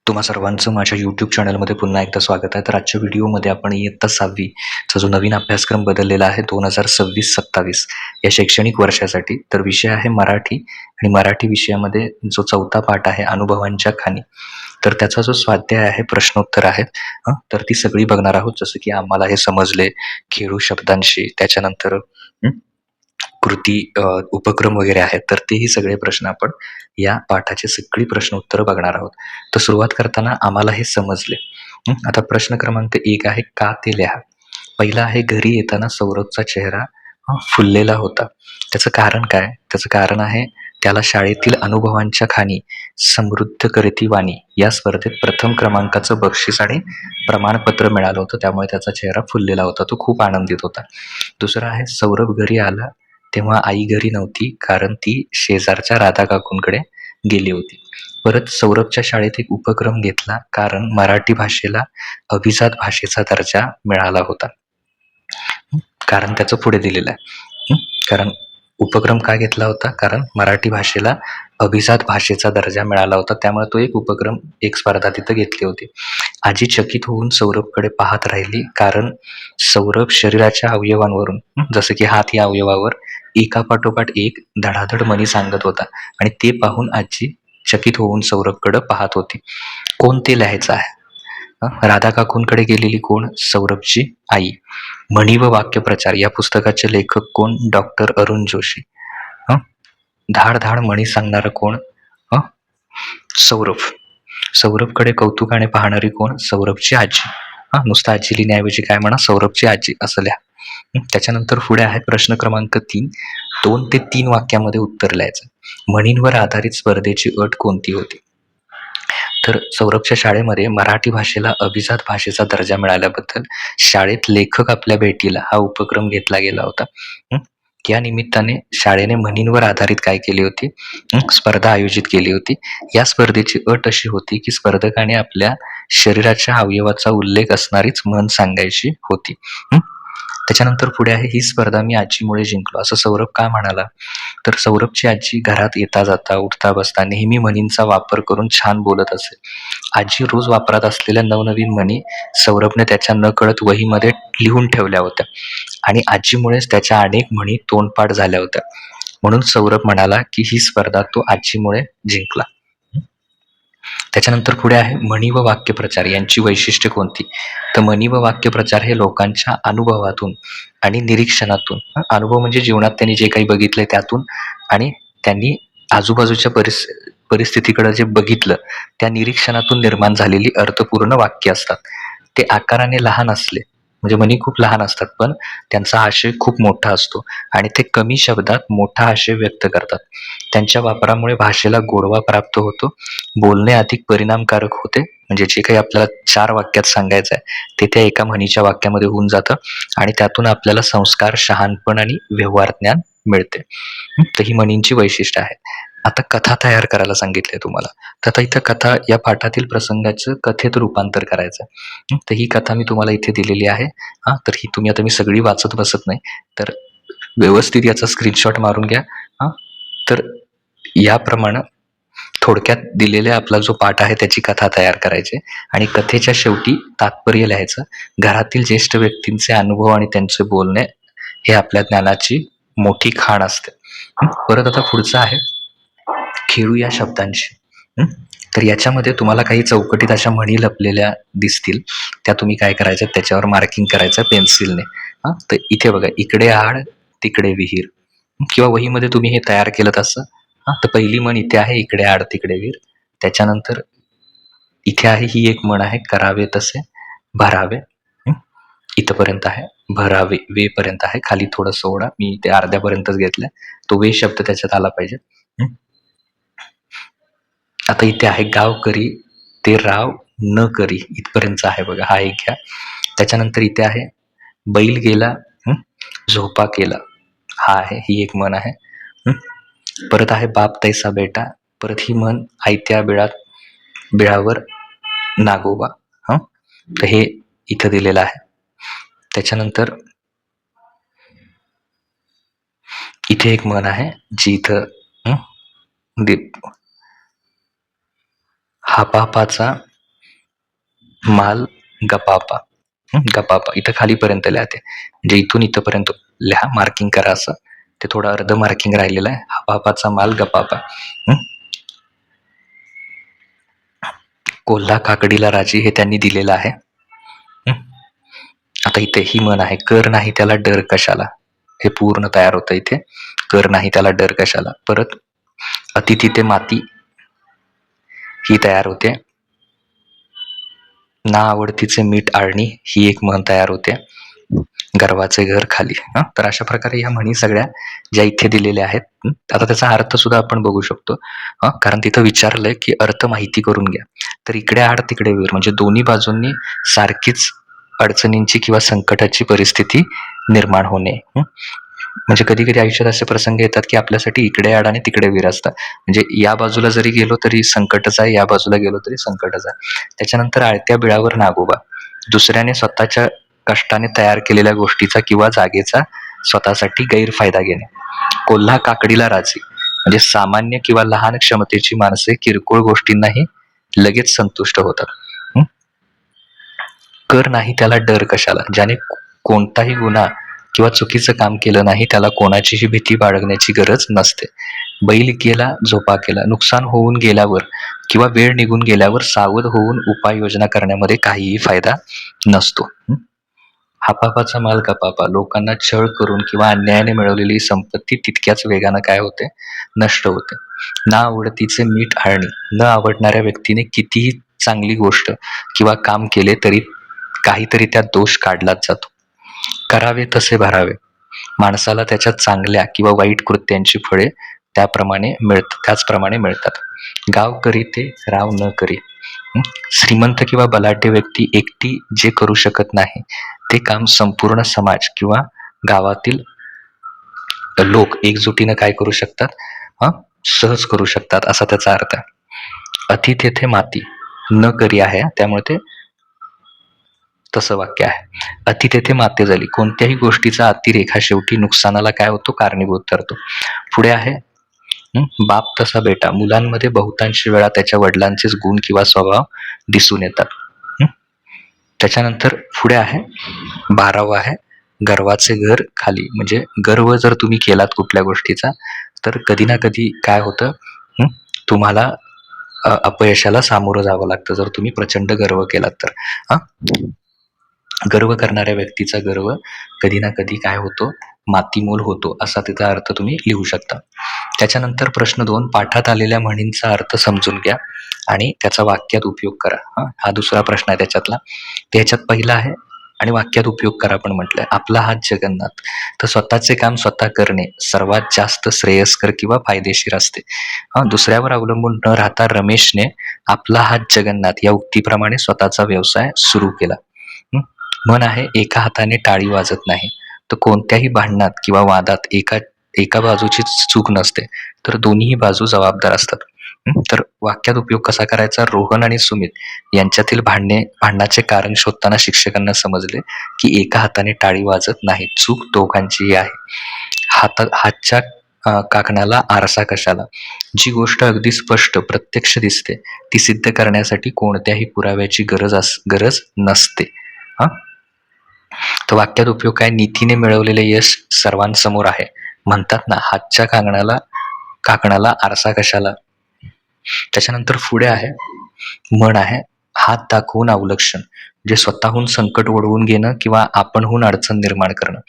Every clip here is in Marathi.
तुम्हा सर्वांचं माझ्या यूट्यूब चॅनलमध्ये पुन्हा एकदा स्वागत आहे. तर आजच्या व्हिडिओमध्ये आपण इयत्ता 6वी चा जो नवीन अभ्यासक्रम बदललेला आहे 2026-27 या शैक्षणिक वर्षासाठी. तर विषय आहे मराठी आणि मराठी विषयामध्ये जो चौथा पाठ आहे अनुभवांच्या खाणी. तर त्याचा जो स्वाध्याय आहे, प्रश्नोत्तर आहेत, तर ती सगळी बघणार आहोत. जसं की आम्हाला हे समजले, खेळू शब्दांशी, त्याच्यानंतर कृती, उपक्रम वगैरे आहेत. तर तेही सगळे प्रश्न आपण या पाठाची सगळी प्रश्नोत्तरं बघणार आहोत. तर सुरुवात करताना आम्हाला हे समजले. आता प्रश्न क्रमांक 1 आहे, का ते लिहा. पहिला आहे, घरी येताना सौरभचा चेहरा फुललेला होता. त्याचं कारण काय? त्याचं कारण आहे, त्याला शाळेतील अनुभवांच्या खाणी समृद्ध करती वाणी या स्पर्धेत प्रथम क्रमांकाचं बक्षीस आणि प्रमाणपत्र मिळालं होतं. त्यामुळे त्याचा चेहरा फुललेला होता. तो खूप आनंदित होता. दुसरं आहे, सौरभ घरी आला तेव्हा आई घरी नव्हती, कारण ती शेजारच्या राधा काकूंकडे गेली होती. परत सौरभच्या शाळेत एक उपक्रम घेतला, कारण मराठी भाषेला अभिजात भाषेचा दर्जा मिळाला होता. कारण त्याचं पुढे दिलेलं आहे. कारण उपक्रम का घेतला होता? कारण मराठी भाषेला अभिजात भाषेचा दर्जा मिळाला होता. त्यामुळे तो एक स्पर्धा तिथं घेतली होती. आजी चकित होऊन सौरभकडे पाहत राहिली, कारण सौरभ शरीराच्या अवयवांवरून, जसं की हात या अवयवावर एकापाठोपाठ एक धडाधड म्हणी सांगत होता आणि ते पाहून आजी चकित होऊन सौरभकडे पाहत होती. कोण ते लिहायचं आहे. राधा काकूंकडे गेलेली कोण? सौरभची आई. म्हणी व वाक्यप्रचार या पुस्तकाचे लेखक कोण? डॉक्टर अरुण जोशी. धाड धाड म्हणी सांगणारा कोण? सौरभ. सौरभकडे कौतुकाने पाहणारी कोण? सौरभची आजी. नुसतं आजी लिहिण्याऐवजी काय म्हणा, सौरभची आजी असं लिहा. त्याच्यानंतर पुढे आहे प्रश्न क्रमांक 3. 2 ते 3 वाक्यामध्ये उत्तर लिहायचं. म्हणींवर आधारित स्पर्धेची अट कोणती होती? तर सौरभच्या शाळेमध्ये मराठी भाषेला अभिजात भाषेचा दर्जा मिळाल्याबद्दल शाळेत लेखक आपल्या भेटीला हा उपक्रम घेतला गेला होता. या निमित्ताने शाळेने म्हणींवर आधारित काय केली होती? स्पर्धा आयोजित केली होती. या स्पर्धेची अट अशी होती, की स्पर्धकाने आपल्या शरीराच्या अवयवाचा उल्लेख असणारीच म्हण सांगायची होती. त्याच्यानंतर पुढे आहे, ही स्पर्धा मी आजीमुळे जिंकलो असं सौरभ का म्हणाला? तर सौरभची आजी घरात येता जाता, उठता बसता नेहमी म्हणींचा वापर करून छान बोलत असे. आजी रोज वापरात असलेल्या नवनवीन म्हणी सौरभने त्याच्या नकळत वहीमध्ये लिहून ठेवल्या होत्या आणि आजीमुळेच त्याच्या अनेक म्हणी तोंडपाठ झाल्या होत्या. म्हणून सौरभ म्हणाला, की ही स्पर्धा तो आजीमुळे जिंकला. त्याच्यानंतर पुढे आहे, म्हणी व वाक्यप्रचार यांची वैशिष्ट्ये कोणती? तर म्हणी व वाक्यप्रचार हे लोकांच्या अनुभवातून आणि निरीक्षणातून, अनुभव म्हणजे जीवनात त्यांनी जे काही बघितलंय त्यातून, आणि त्यांनी आजूबाजूच्या परिस्थितीकडे जे बघितलं त्या निरीक्षणातून निर्माण झालेली अर्थपूर्ण वाक्य असतात. ते आकाराने लहान असले, म्हणजे म्हणी खूप लहान असतात, पण त्यांचा आशय खूप मोठा असतो आणि ते कमी शब्दात मोठा आशय व्यक्त करतात. त्यांच्या वापरामुळे भाषेला गोडवा प्राप्त होतो, बोलणे अधिक परिणामकारक होते. म्हणजे जे काही आपल्याला 4 वाक्यात सांगायचं आहे ते त्या एका म्हणीच्या वाक्यामध्ये होऊन जातं आणि त्यातून आपल्याला संस्कार, शहाणपण आणि व्यवहार ज्ञान मिळते. तर ही म्हणींची वैशिष्ट्य आहेत. आता कथा तयार करायला सांगितले तुम्हाला. तर आता इथं कथा या पाठातील प्रसंगाचं कथेत रूपांतर करायचं. तर ही कथा मी तुम्हाला इथे दिलेली आहे. तर ही तुम्ही आता मी सगळी वाचत बसत नाही, तर व्यवस्थित याचा स्क्रीनशॉट मारून घ्या. तर याप्रमाणे थोडक्यात दिलेला आपला जो पाठ आहे त्याची कथा तयार करायची आणि कथेच्या शेवटी तात्पर्य लिहायचं. घरातील ज्येष्ठ व्यक्तींचे अनुभव आणि त्यांचे बोलणे हे आपल्या ज्ञानाची मोठी खाण असते. परत आता पुढचं आहे, खेळू या शब्दांशी. तर याच्यामध्ये तुम्हाला काही चौकटीत अशा म्हणी लपलेल्या दिसतील. त्या तुम्ही काय करायच्या, त्याच्यावर मार्किंग करायचं पेन्सिलने. तर इथे बघा, इकडे आड तिकडे विहीर, किंवा वहीमध्ये तुम्ही हे तयार केलं तसं. तर पहिली म्हण इथे आहे, इकडे आड तिकडे विहीर. त्याच्यानंतर इथे आहे, ही एक म्हण आहे, करावे तसे भरावे. इथपर्यंत आहे, भरावे वे पर्यंत आहे. खाली थोडं सोडा, मी ते अर्ध्यापर्यंतच घेतलंय. तो वे शब्द त्याच्यात आला पाहिजे. आता इथे आहे, गाव करी ते राव न करी, इथपर्यंत आहे बघा, हा एक घ्या. त्याच्यानंतर इथे आहे, बैल गेला झोपा केला, हा आहे, ही एक म्हण आहे. परत आहे, बाप तैसा बेटा. परत ही म्हण, आयत्या बिळावर नागोबा. तर हे इथं दिलेलं आहे. त्याच्यानंतर इथे एक म्हण आहे जी इथं हापापाचा माल गपापा. गपापा इथं खालीपर्यंत लिहा, म्हणजे इथून इथपर्यंत लिहा, मार्किंग करा असं. ते थोडं अर्ध मार्किंग राहिलेलं आहे. हपापाचा माल गपापा. कोल्हा काकडीला राजी हे त्यांनी दिलेलं आहे. आता इथे ही म्हण आहे, कर नाही त्याला डर कशाला. हे पूर्ण तयार होतं इथे. कर नाही त्याला डर कशाला. परत अतिथी ते माती ही तयार होते. ना आवडतीचे मीठ आळणी ही एक म्हण तयार होते. गर्वाचे घर खाली. तर अशा प्रकारे ह्या म्हणी सगळ्या ज्या इथे दिलेल्या आहेत. आता त्याचा अर्थ सुद्धा आपण बघू शकतो. कारण तिथं विचारलंय की अर्थ माहिती करून घ्या. तर इकडे आड तिकडे वीर, म्हणजे दोन्ही बाजूंनी सारखीच अडचणींची किंवा संकटाची परिस्थिती निर्माण होणे. म्हणजे कधी कधी आयुष्यात असे प्रसंग येतात की आपल्यासाठी इकडे आड आणि तिकडे वीर असतात. म्हणजे या बाजूला जरी गेलो तरी संकटच आहे, या बाजूला गेलो तरी संकटच आहे. त्याच्यानंतर आळत्या बिळावर नागोबा. दुसऱ्याने स्वतःच्या कष्टाने तयार केलेल्या गोष्टीचा किंवा जागेचा स्वतःसाठी गैरफायदा घेणे. कोल्हा काकडीला राजी, म्हणजे सामान्य किंवा लहान क्षमतेची माणसे किरकोळ गोष्टींनाही लगेच संतुष्ट होतात. कर नाही त्याला डर कशाला. ज्याने कोणताही गुन्हा किंवा चुकीचं काम केलं नाही त्याला कोणाचीही भीती बाळगण्याची गरज नसते. बैल गेला झोपा केला. नुकसान होऊन गेल्यावर किंवा वेळ निघून गेल्यावर सावध होऊन उपाययोजना करण्यामध्ये काहीही फायदा नसतो. हापापाचा माल गपापा. लोकांना छळ करून किंवा अन्यायाने मिळवलेली संपत्ती तितक्याच वेगानं काय होते, नष्ट होते. ना आवडतीचे मीठ आळणी. न आवडणाऱ्या व्यक्तीने कितीही चांगली गोष्ट किंवा काम केले तरी काहीतरी त्यात दोष काढलाच जातो. करावे तसे भरावे. माणसाला त्याच्या चांगल्या किंवा वाईट कृत्यांची फळे त्याचप्रमाणे मिळतात. गाव करी ते राव न करी. श्रीमंत किंवा बलाढ्य व्यक्ती एकटी जे करू शकत नाही ते काम संपूर्ण समाज किंवा गावातील लोक एकजुटीनं काय करू शकतात, सहज करू शकतात, असा त्याचा अर्थ आहे. अति तेथे माती न करी आहे, त्यामुळे ते तसं वाक्य आहे. अति तेथे माते झाली. कोणत्याही गोष्टीचा अतिरेक हा शेवटी नुकसानाला काय होतो, कारणीभूत ठरतो. पुढे आहे बाप तसा बेटा. मुलांमध्ये बहुतांशी वेळा त्याच्या वडिलांचेच गुण किंवा स्वभाव दिसून येतात. त्याच्यानंतर पुढे आहे 12वा आहे गर्वाचे घर खाली. म्हणजे गर्व जर तुम्ही केलात कुठल्या गोष्टीचा तर कधी ना कधी काय होतं, तुम्हाला अपयशाला सामोरं जावं लागतं जर तुम्ही प्रचंड गर्व केलात तर. गर्व करणाऱ्या व्यक्तीचा गर्व कधी ना कधी काय होतो, मातीमोल होतो, असा त्याचा अर्थ तुम्ही लिहू शकता. त्याच्यानंतर प्रश्न 2, पाठात आलेल्या म्हणींचा अर्थ समजून घ्या आणि त्याचा वाक्यात उपयोग करा. हा दुसरा प्रश्न आहे त्याच्यातला. त्याच्यात पहिला आहे आणि वाक्यात उपयोग करा पण म्हटलंय. आपला हात जगन्नाथ. तर स्वतःचे काम स्वतः करणे सर्वात जास्त श्रेयस्कर किंवा फायदेशीर असते. दुसऱ्यावर अवलंबून न राहता रमेशने आपला हात जगन्नाथ या उक्तीप्रमाणे स्वतःचा व्यवसाय सुरू केला. म्हण आहे एका हाताने टाळी वाजत नाही. तर कोणत्याही भांडणात किंवा वादात एका बाजूची चूक नसते, तर दोन्ही बाजू जबाबदार असतात. तर वाक्यात उपयोग कसा करायचा. रोहन आणि सुमित यांच्यातील भांडणाचे कारण शोधताना शिक्षकांना समजले की एका हाताने टाळी वाजत नाही, चूक दोघांचीही आहे. हातच्या काकणाला आरसा कशाला. जी गोष्ट अगदी स्पष्ट प्रत्यक्ष दिसते ती सिद्ध करण्यासाठी कोणत्याही पुराव्याची गरज नसते. तर वाक्यात उपयोग काय. नीतीने मिळवलेले यश सर्वांसमोर आहे. म्हणतात ना हातच्या काकणाला आरसा कशाला. त्याच्यानंतर पुढे आहे म्हण आहे हात दाखवून अवलक्षण. जे स्वतःहून संकट ओढवून घेणं किंवा आपणहून अडचण निर्माण करणं.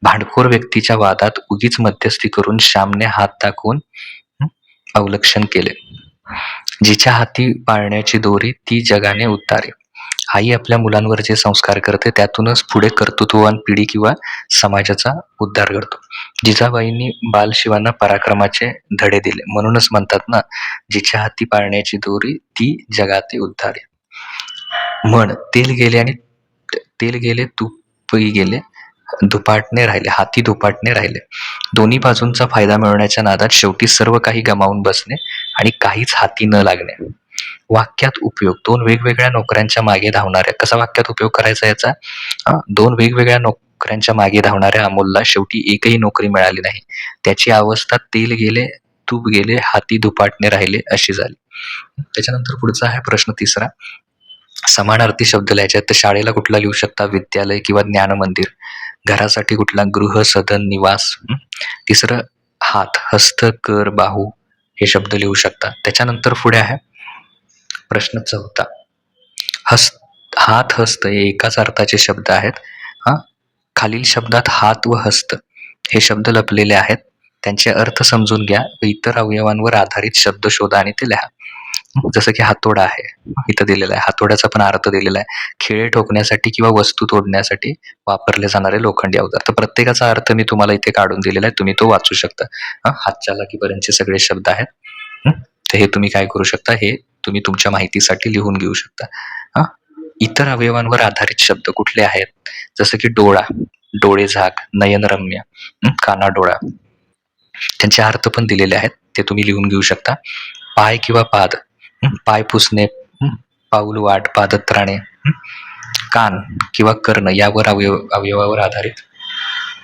भांडखोर व्यक्तीच्या वादात उगीच मध्यस्थी करून श्यामने हात दाखवून अवलक्षण केले. जिच्या हाती पाळण्याची दोरी ती जगाने उद्धारे. आई आपल्या मुलांवर जे संस्कार करते त्यातूनच पुढे कर्तृत्ववान पिढी किंवा समाजाचा उद्धार घडतो. जिजाबाईंनी बालशिवांना पराक्रमाचे धडे दिले. म्हणूनच म्हणतात ना जिच्या हाती पाळण्याची दोरी ती जगाते उद्धारे. म्हण तेल गेले तूपही गेले, धुपाटणे राहिले, हाती धुपाटणे राहिले. दोन्ही बाजूंचा फायदा मिळवण्याच्या नादात शेवटी सर्व काही गमावून बसणे आणि काहीच हाती न लागणे. वाक्यात उपयोग. 2 वेगवेगळ्या नोकऱ्यांच्या मागे धावणाऱ्या. कसा वाक्यात उपयोग करायचा याचा. 2 वेगवेगळ्या नोकऱ्यांच्या मागे धावणाऱ्या अमोलला शेवटी एकही नोकरी मिळाली नाही. त्याची अवस्था तेल गेले तूप गेले, हाती धुपाटणे राहिले अशी झाली. त्याच्यानंतर पुढचा आहे प्रश्न 3. समानार्थी शब्द लिहायचे आहेत तर शाळेला कुठला लिहू शकता? विद्यालय किंवा ज्ञान मंदिर. घरासाठी कुठला? गृह, सदन, निवास. तिसरं हात, हस्त, कर, बाहू हे शब्द लिहू शकता. त्याच्यानंतर पुढे आहे प्रश्न 4. हात, हस्त हे एकाच अर्थाचे शब्द आहेत. खालील शब्दात हात व हस्त हे शब्द लपलेले आहेत. त्यांचे अर्थ समजून घ्या व इतर अवयवांवर आधारित शब्द शोधा आणि ते लिहा. जसं की हातोडा आहे, इथं दिलेला आहे. हातोड्याचा पण अर्थ दिलेला आहे. खिळे ठोकण्यासाठी किंवा वस्तू तोडण्यासाठी वापरले जाणारे लोखंडी अवजार. तर प्रत्येकाचा अर्थ मी तुम्हाला इथे काढून दिलेला आहे. तुम्ही तो वाचू शकता. हातचालाकीपर्यंतचे सगळे शब्द आहेत. तर हे तुम्ही काय करू शकता? हे तुम्ही तुमच्या माहितीसाठी लिहून घेऊ शकता. इतर अवयवांवर आधारित शब्द कुठले आहेत? जसं की डोळा, डोळे झाक, नयनरम्य, कानाडोळा. त्यांचे अर्थ पण दिलेले आहेत. ते तुम्ही लिहून घेऊ शकता. पाय किंवा पाद, पाय पुसणे, पाऊल वाट, पादत्राणे. कान किंवा कर्ण यावर अवयवावर आधारित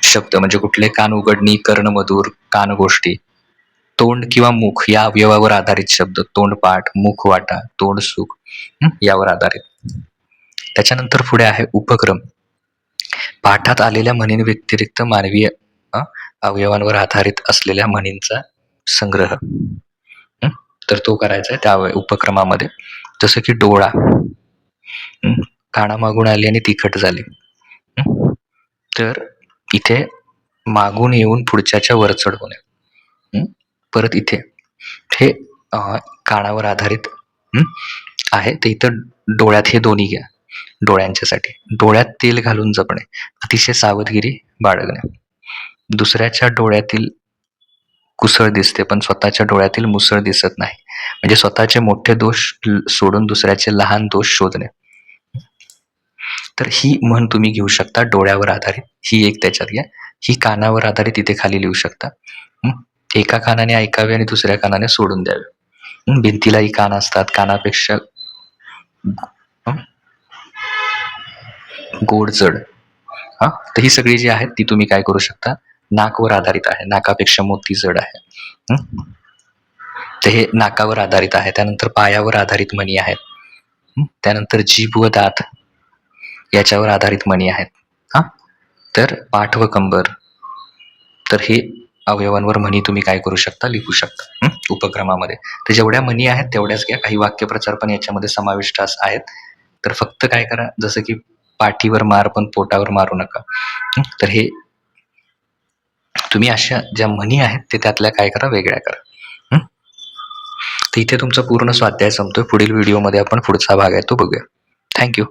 शब्द म्हणजे कुठले? कान उघडणी, कर्णमधुर, कानगोष्टी. तोंड किंवा मुख या अवयवावर आधारित शब्द तोंडपाठ, मुखवाटा, तोंडसुख यावर आधारित. त्याच्यानंतर पुढे आहे उपक्रम. पाठात आलेल्या म्हणींव्यतिरिक्त मानवीय अवयवांवर आधारित असलेल्या म्हणींचा संग्रह. तर तो करायचा आहे त्या उपक्रमामध्ये. जसं की डोळा, कानामागून आली आणि तिखट झाली. तर इथे मागून येऊन पुढच्याच्या वर चढवणे. परत इथे हे कानावर आधारित आहे. ते इथं डोळ्यात हे दोन्ही घ्या. डोळ्यांच्यासाठी डोळ्यात तेल घालून जपणे, अतिशय सावधगिरी बाळगणे. दुसऱ्याच्या डोळ्यातील कुसळ दिसते पण स्वतःच्या डोळ्यातील मुसळ दिसत नाही. म्हणजे स्वतःचे मोठे दोष सोडून दुसऱ्याचे लहान दोष शोधणे. तर ही म्हण तुम्ही घेऊ शकता डोळ्यावर आधारित. ही एक त्याच्यात घ्या. ही कानावर आधारित इथे खाली लिहू शकता. एका कानाने ऐकावे आणि दुसऱ्या कानाने सोडून द्यावे. भिंतीलाही कान असतात. कानापेक्षा गोड जड. तर ही सगळी जी आहेत ती तुम्ही काय करू शकता? नाकवर आधारित आहे. नाकापेक्षा मोती जड आहे. तर हे नाकावर आधारित आहे. त्यानंतर पायावर आधारित म्हणी आहेत. त्यानंतर जीभ व दात याच्यावर आधारित म्हणी आहेत. तर पाठ व कंबर. तर हे अवयवांवर म्हणी तुम्ही काय करू शकता? लिहू शकता उपक्रमामध्ये. तर जेवढ्या म्हणी आहेत तेवढ्याच घ्या. काही वाक्यप्रचार पण याच्यामध्ये समाविष्ट आहेत. तर फक्त काय करा, जसं की पाठीवर मार पण पोटावर मारू नका. तर हे तुम्ही अशा ज्या म्हणी आहेत ते त्यातल्या काय करा? वेगळ्या करा. तर इथे तुमचा पूर्ण स्वाध्याय संपतोय. पुढील व्हिडिओमध्ये आपण पुढचा भाग आहे तो बघूया. थँक्यू.